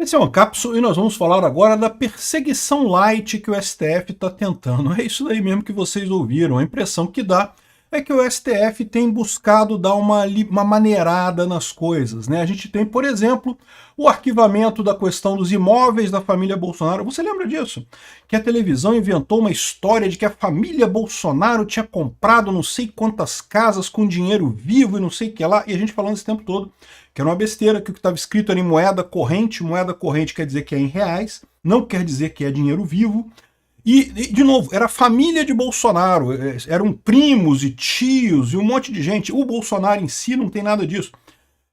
Esse é uma cápsula e nós vamos falar agora da perseguição light que o STF está tentando. É isso daí mesmo que vocês ouviram. A impressão que dá é que o STF tem buscado dar uma maneirada nas coisas, né? A gente tem, por exemplo, o arquivamento da questão dos imóveis da família Bolsonaro. Você lembra disso? Que a televisão inventou uma história de que a família Bolsonaro tinha comprado não sei quantas casas com dinheiro vivo e não sei o que lá, e a gente falando esse tempo todo que era uma besteira, que o que estava escrito era em moeda corrente quer dizer que é em reais, não quer dizer que é dinheiro vivo. E, de novo, era a família de Bolsonaro, eram primos e tios e um monte de gente. O Bolsonaro em si não tem nada disso.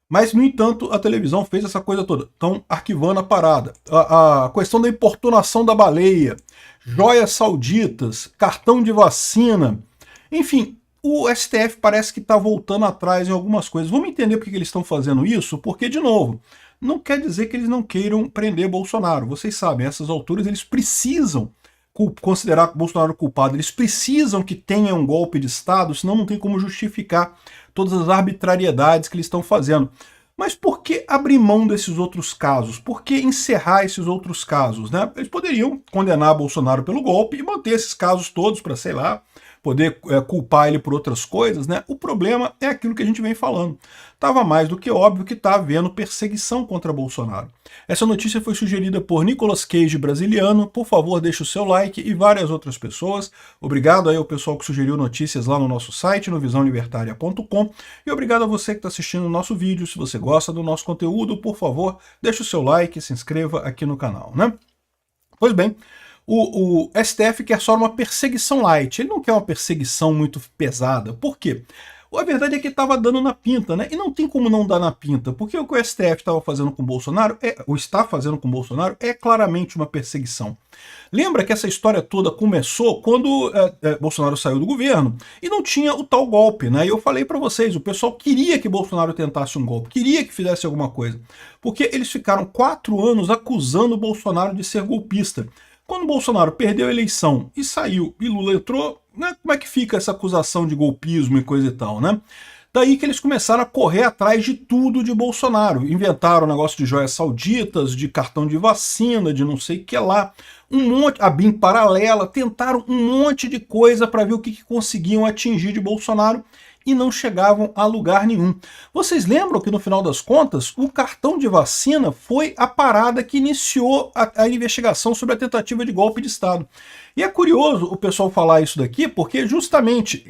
Mas, no entanto, a televisão fez essa coisa toda. Estão arquivando a parada. A questão da importunação da baleia, joias sauditas, cartão de vacina, enfim, o STF parece que está voltando atrás em algumas coisas. Vamos entender por que eles estão fazendo isso? Porque, de novo, não quer dizer que eles não queiram prender Bolsonaro. Vocês sabem, a essas alturas eles precisam considerar Bolsonaro culpado, eles precisam que tenha um golpe de Estado, senão não tem como justificar todas as arbitrariedades que eles estão fazendo. Mas por que abrir mão desses outros casos? Por que encerrar esses outros casos, né? Eles poderiam condenar Bolsonaro pelo golpe e manter esses casos todos para, sei lá, poder culpar ele por outras coisas, né? O problema é aquilo que a gente vem falando. Estava mais do que óbvio que está havendo perseguição contra Bolsonaro. Essa notícia foi sugerida por Nicolas Cage brasiliano. Por favor, deixe o seu like e várias outras pessoas. Obrigado aí ao pessoal que sugeriu notícias lá no nosso site, no visãolibertaria.com. E obrigado a você que está assistindo o nosso vídeo. Se você gosta do nosso conteúdo, por favor, deixe o seu like e se inscreva aqui no canal, né? Pois bem, o STF quer só uma perseguição light, ele não quer uma perseguição muito pesada. Por quê? A verdade é que estava dando na pinta, né? E não tem como não dar na pinta, porque o que o STF estava fazendo com o Bolsonaro, ou está fazendo com o Bolsonaro, é claramente uma perseguição. Lembra que essa história toda começou quando Bolsonaro saiu do governo e não tinha o tal golpe, né? E eu falei para vocês, o pessoal queria que Bolsonaro tentasse um golpe, queria que fizesse alguma coisa, porque eles ficaram 4 anos acusando o Bolsonaro de ser golpista. Quando Bolsonaro perdeu a eleição e saiu e Lula entrou, né, como é que fica essa acusação de golpismo e coisa e tal, né? Daí que eles começaram a correr atrás de tudo de Bolsonaro. Inventaram o negócio de joias sauditas, de cartão de vacina, de não sei o que lá, um monte, a BIM paralela, tentaram um monte de coisa para ver o que conseguiam atingir de Bolsonaro e não chegavam a lugar nenhum. Vocês lembram que no final das contas o cartão de vacina foi a parada que iniciou a investigação sobre a tentativa de golpe de Estado. E é curioso o pessoal falar isso daqui, porque justamente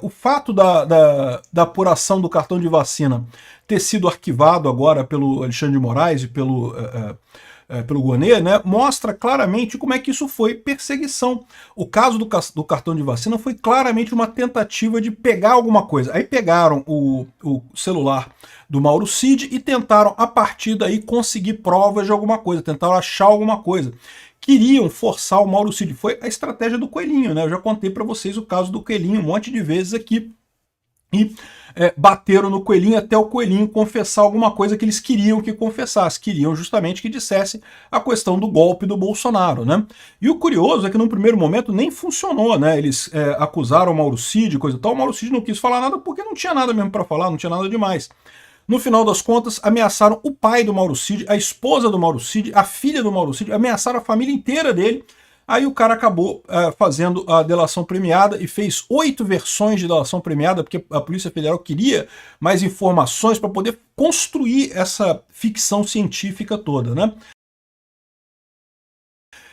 o fato da apuração do cartão de vacina ter sido arquivado agora pelo Alexandre de Moraes e pelo Gonê, né, mostra claramente como é que isso foi perseguição. O caso do cartão de vacina foi claramente uma tentativa de pegar alguma coisa. Aí pegaram o celular do Mauro Cid e tentaram, a partir daí, conseguir provas de alguma coisa, tentaram achar alguma coisa. Queriam forçar o Mauro Cid. Foi a estratégia do Coelhinho, né? Eu já contei para vocês o caso do Coelhinho um monte de vezes aqui. E bateram no Coelhinho até o Coelhinho confessar alguma coisa que eles queriam que confessasse, queriam justamente que dissesse a questão do golpe do Bolsonaro, né? E o curioso é que num primeiro momento nem funcionou, né? Eles acusaram o Mauro Cid, coisa e tal, o Mauro Cid não quis falar nada porque não tinha nada mesmo para falar, não tinha nada demais. No final das contas, ameaçaram o pai do Mauro Cid, a esposa do Mauro Cid, a filha do Mauro Cid, ameaçaram a família inteira dele. Aí o cara acabou fazendo a delação premiada e fez 8 versões de delação premiada, porque a Polícia Federal queria mais informações para poder construir essa ficção científica toda, né?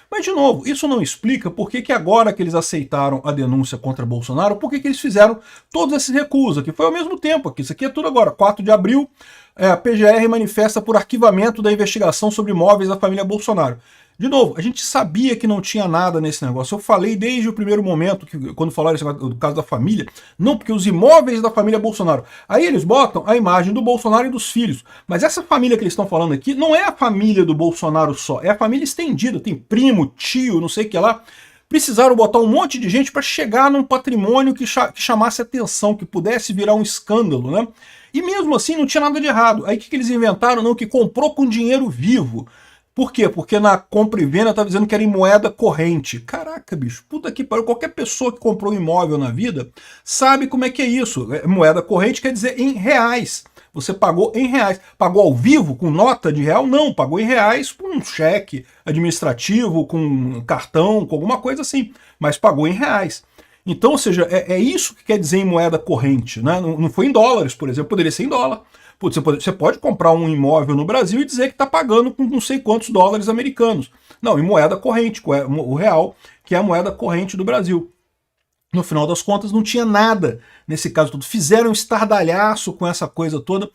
Mas, de novo, isso não explica por que agora que eles aceitaram a denúncia contra Bolsonaro, por que eles fizeram todos esses recusos, que foi ao mesmo tempo aqui. Isso aqui é tudo agora, 4 de abril, a PGR manifesta por arquivamento da investigação sobre imóveis da família Bolsonaro. De novo, a gente sabia que não tinha nada nesse negócio. Eu falei desde o primeiro momento, quando falaram do caso da família, não, porque os imóveis da família Bolsonaro. Aí eles botam a imagem do Bolsonaro e dos filhos. Mas essa família que eles estão falando aqui não é a família do Bolsonaro só, é a família estendida. Tem primo, tio, não sei o que lá. Precisaram botar um monte de gente para chegar num patrimônio que chamasse atenção, que pudesse virar um escândalo, né? E mesmo assim não tinha nada de errado. Aí o que eles inventaram? Não, que comprou com dinheiro vivo. Por quê? Porque na compra e venda tá dizendo que era em moeda corrente. Caraca, bicho, puta que pariu. Qualquer pessoa que comprou um imóvel na vida sabe como é que é isso. Moeda corrente quer dizer em reais. Você pagou em reais. Pagou ao vivo, com nota de real? Não, pagou em reais com um cheque administrativo, com um cartão, com alguma coisa assim, mas pagou em reais. Então, ou seja, é isso que quer dizer em moeda corrente, né? Não foi em dólares, por exemplo, poderia ser em dólar. Você pode comprar um imóvel no Brasil e dizer que está pagando com não sei quantos dólares americanos. Não, em moeda corrente, o real, que é a moeda corrente do Brasil. No final das contas, não tinha nada nesse caso todo. Fizeram estardalhaço com essa coisa toda.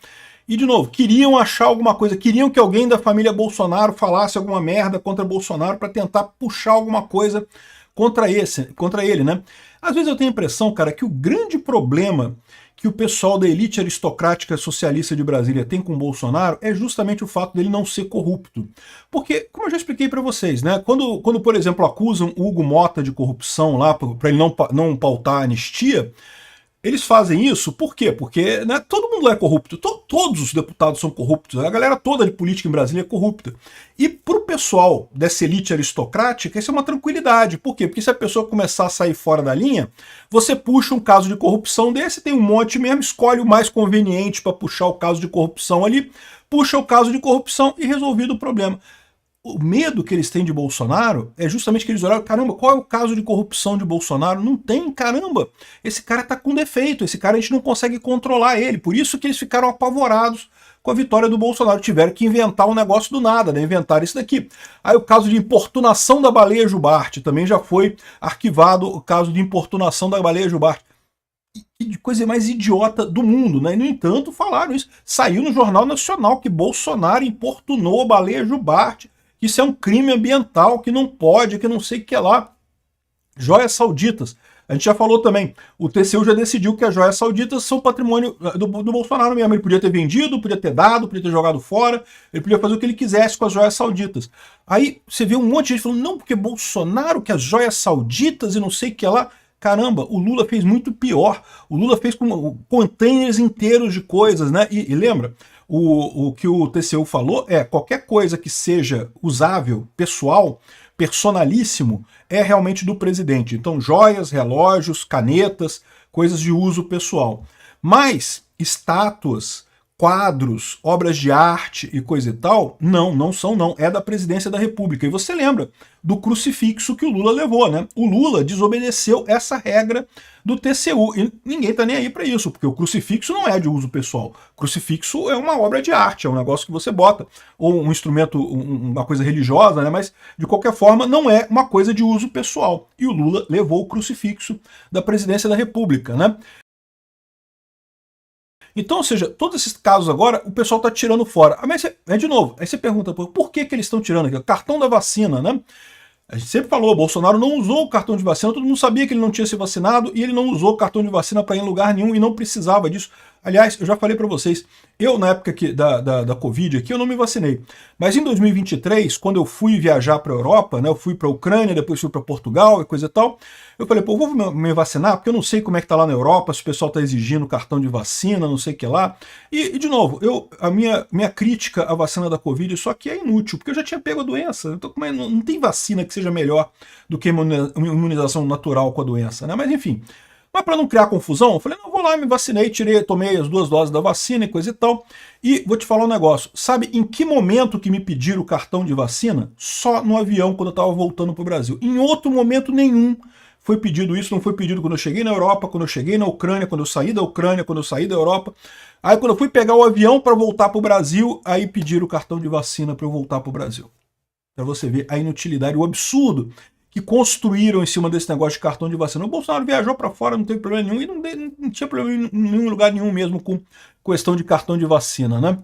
E, de novo, queriam achar alguma coisa, queriam que alguém da família Bolsonaro falasse alguma merda contra Bolsonaro para tentar puxar alguma coisa contra ele, né? Às vezes eu tenho a impressão, cara, que o grande problema que o pessoal da elite aristocrática socialista de Brasília tem com o Bolsonaro é justamente o fato dele não ser corrupto. Porque, como eu já expliquei para vocês, né, quando, por exemplo, acusam o Hugo Mota de corrupção lá, para ele não pautar a anistia, eles fazem isso por quê? Porque, né, todo mundo lá é corrupto, todos os deputados são corruptos, a galera toda de política em Brasília é corrupta. E para o pessoal dessa elite aristocrática, isso é uma tranquilidade. Por quê? Porque se a pessoa começar a sair fora da linha, você puxa um caso de corrupção desse, tem um monte mesmo, escolhe o mais conveniente para puxar o caso de corrupção ali, puxa o caso de corrupção e resolvido o problema. O medo que eles têm de Bolsonaro é justamente que eles olharam, caramba, qual é o caso de corrupção de Bolsonaro? Não tem, caramba, esse cara tá com defeito, esse cara a gente não consegue controlar ele, por isso que eles ficaram apavorados com a vitória do Bolsonaro, tiveram que inventar um negócio do nada, né? Inventaram isso daqui. Aí o caso de importunação da Baleia Jubarte, também já foi arquivado o caso de importunação da Baleia Jubarte. Que coisa mais idiota do mundo, né? E, no entanto, falaram isso. Saiu no Jornal Nacional que Bolsonaro importunou a Baleia Jubarte, que isso é um crime ambiental, que não pode, que não sei o que é lá. Joias sauditas. A gente já falou também, o TCU já decidiu que as joias sauditas são patrimônio do Bolsonaro mesmo. Ele podia ter vendido, podia ter dado, podia ter jogado fora, ele podia fazer o que ele quisesse com as joias sauditas. Aí você vê um monte de gente falando, não, porque Bolsonaro, que as joias sauditas e não sei o que é lá. Caramba, o Lula fez muito pior. O Lula fez com containers inteiros de coisas, né? E lembra, o que o TCU falou é qualquer coisa que seja usável, pessoal, personalíssimo, é realmente do presidente. Então, joias, relógios, canetas, coisas de uso pessoal. Mas estátuas, quadros, obras de arte e coisa e tal, não são não, é da presidência da República. E você lembra do crucifixo que o Lula levou, né? O Lula desobedeceu essa regra do TCU e ninguém tá nem aí para isso, porque o crucifixo não é de uso pessoal. O crucifixo é uma obra de arte, é um negócio que você bota, ou um instrumento, uma coisa religiosa, né? Mas de qualquer forma não é uma coisa de uso pessoal. E o Lula levou o crucifixo da presidência da República, né? Então, ou seja, todos esses casos agora, o pessoal está tirando fora. Mas, de novo, aí você pergunta, por que eles estão tirando aqui? O cartão da vacina, né? A gente sempre falou, Bolsonaro não usou o cartão de vacina, todo mundo sabia que ele não tinha se vacinado e ele não usou o cartão de vacina para ir em lugar nenhum e não precisava disso. Aliás, eu já falei para vocês, eu na época da Covid aqui, eu não me vacinei. Mas em 2023, quando eu fui viajar para a Europa, né, eu fui para a Ucrânia, depois fui para Portugal e coisa e tal, eu falei, pô, eu vou me vacinar, porque eu não sei como é que tá lá na Europa, se o pessoal tá exigindo cartão de vacina, não sei o que lá. E de novo, a minha crítica à vacina da Covid, só que é inútil, porque eu já tinha pego a doença. Então, não tem vacina que seja melhor do que imunização natural com a doença, né? Mas enfim. Mas para não criar confusão, eu falei, não, vou lá, me vacinei, tomei as 2 doses da vacina e coisa e tal. E vou te falar um negócio, sabe em que momento que me pediram o cartão de vacina? Só no avião, quando eu estava voltando para o Brasil. Em outro momento nenhum foi pedido isso, não foi pedido quando eu cheguei na Europa, quando eu cheguei na Ucrânia, quando eu saí da Ucrânia, quando eu saí da Europa. Aí quando eu fui pegar o avião para voltar para o Brasil, aí pediram o cartão de vacina para eu voltar para o Brasil. Para você ver a inutilidade, o absurdo que construíram em cima desse negócio de cartão de vacina. O Bolsonaro viajou para fora, não teve problema nenhum, e não tinha problema em nenhum lugar nenhum mesmo com questão de cartão de vacina, né?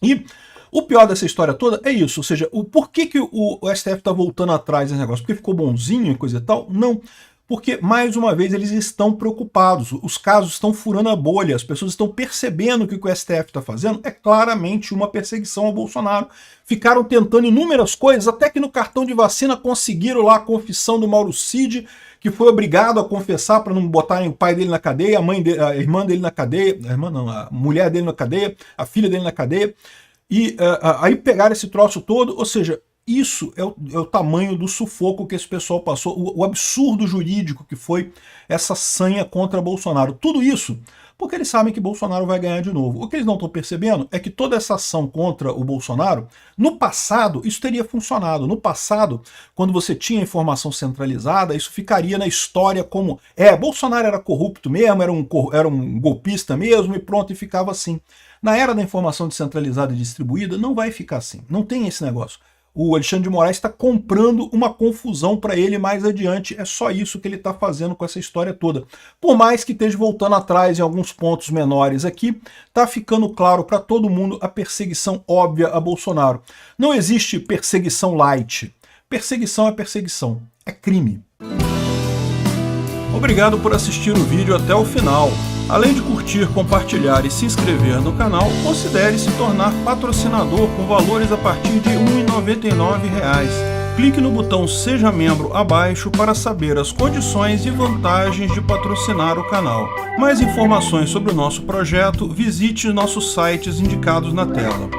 E o pior dessa história toda é isso, ou seja, por que o STF está voltando atrás desse negócio? Porque ficou bonzinho e coisa e tal? Não. Porque, mais uma vez, eles estão preocupados, os casos estão furando a bolha, as pessoas estão percebendo que o que o STF está fazendo é claramente uma perseguição ao Bolsonaro. Ficaram tentando inúmeras coisas, até que no cartão de vacina conseguiram lá a confissão do Mauro Cid, que foi obrigado a confessar para não botarem o pai dele na cadeia, a irmã dele na cadeia, a mulher dele na cadeia, a filha dele na cadeia, e aí pegaram esse troço todo, ou seja, isso é o tamanho do sufoco que esse pessoal passou, o absurdo jurídico que foi essa sanha contra Bolsonaro. Tudo isso porque eles sabem que Bolsonaro vai ganhar de novo. O que eles não estão percebendo é que toda essa ação contra o Bolsonaro, no passado, isso teria funcionado. No passado, quando você tinha informação centralizada, isso ficaria na história como, Bolsonaro era corrupto mesmo, era um golpista mesmo, e pronto, e ficava assim. Na era da informação descentralizada e distribuída, não vai ficar assim. Não tem esse negócio. O Alexandre de Moraes está comprando uma confusão para ele mais adiante. É só isso que ele está fazendo com essa história toda. Por mais que esteja voltando atrás em alguns pontos menores aqui, está ficando claro para todo mundo a perseguição óbvia a Bolsonaro. Não existe perseguição light. Perseguição é perseguição. É crime. Obrigado por assistir o vídeo até o final. Além de curtir, compartilhar e se inscrever no canal, considere se tornar patrocinador com valores a partir de R$ 1,99. Clique no botão Seja Membro abaixo para saber as condições e vantagens de patrocinar o canal. Mais informações sobre o nosso projeto, visite nossos sites indicados na tela.